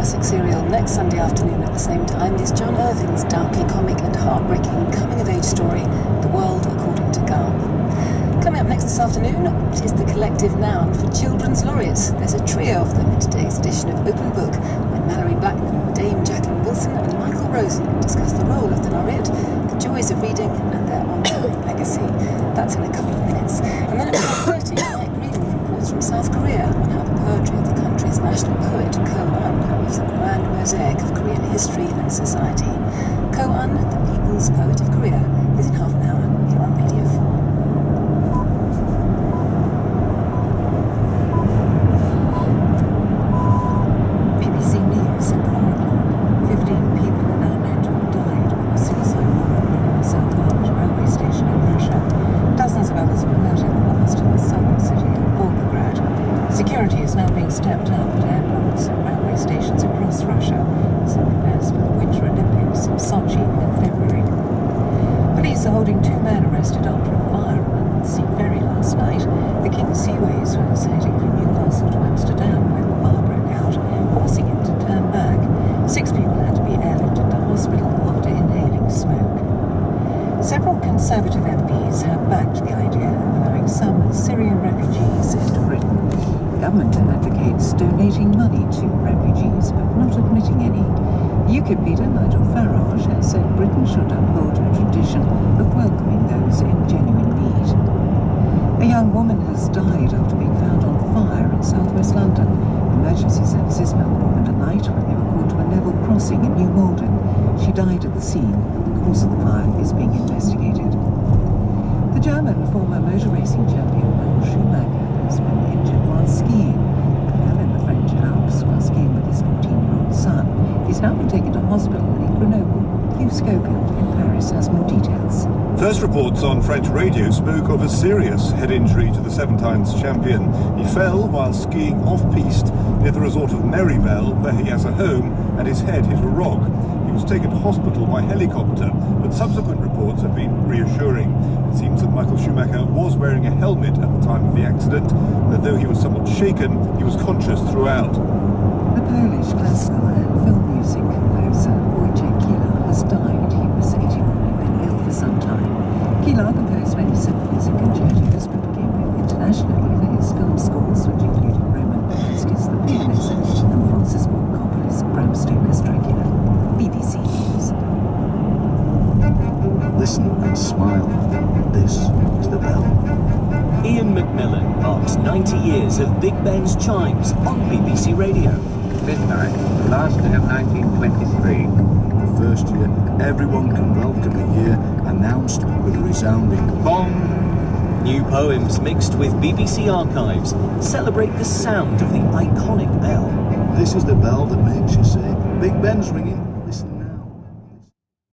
classic serial next Sunday afternoon at the same time is John Irving's darkly comic and heartbreaking coming-of-age story, The World According to Garp. Coming up next this afternoon, it is the collective noun for children's laureates. There's a trio of them in today's edition of Open Book, when Mallory Blackman, Dame Jacqueline Wilson and Michael Rosen discuss the role of the laureate, the joys of reading and their ongoing legacy. That's in a couple of minutes. And then at 4:30, Mike Green reports from South Korea on how the poetry of the country's national poet, Ko-an, weaves a grand mosaic of Korean history and society. Ko-an, the people's poet of Korea, is in half an hour here on Radio 4. Stepped up at airports and railway stations across Russia, as it prepares for the Winter Olympics in Sochi in February. Police are holding two men arrested after a fire at the Sea Ferry last night. The King Seaways was heading from Newcastle to Amsterdam when the fire broke out, forcing it to turn back. 6 people had to be airlifted to hospital after inhaling smoke. Several Conservative MPs have backed the idea of allowing some Syrian refugees into Britain. The government advocates donating money to refugees, but not admitting any. UKIP leader Nigel Farage has said Britain should uphold a tradition of welcoming those in genuine need. A young woman has died after being found on fire in southwest London. Emergency services found the woman at night when they were called to a level crossing in New Malden. She died at the scene, and the cause of the fire is being investigated. The German former motor racing champion Michael Schumacher has been injured while skiing. He fell in the French Alps while skiing with his 14-year-old son. He's now been taken to hospital in Grenoble. Hugh Schofield in Paris has more details. First reports on French radio spoke of a serious head injury to the 7-times champion. He fell while skiing off-piste near the resort of Meribel, where he has a home, and his head hit a rock. He was taken to hospital by helicopter, but subsequent reports have been reassuring. It seems that Michael Schumacher was wearing a helmet at the time of the accident, and that though he was somewhat shaken, he was conscious throughout. The Polish classical and film music composer Wojciech Kilar has died. He was 81 and been ill for some time. Kilar composed many symphonies and concertos, but became known internationally for his film scores, which included Roman Polanski's The Pianist and Francis Ford Coppola's Bram Stoker's Dracula. BBC News. Listen and smile. This is The Bell. Ian McMillan marks 90 years of Big Ben's chimes on BBC Radio. Midnight, the last day of 1923. The first year everyone can welcome a year announced with a resounding bong. New poems mixed with BBC archives celebrate the sound of the iconic bell. This is the bell that makes you say, Big Ben's ringing.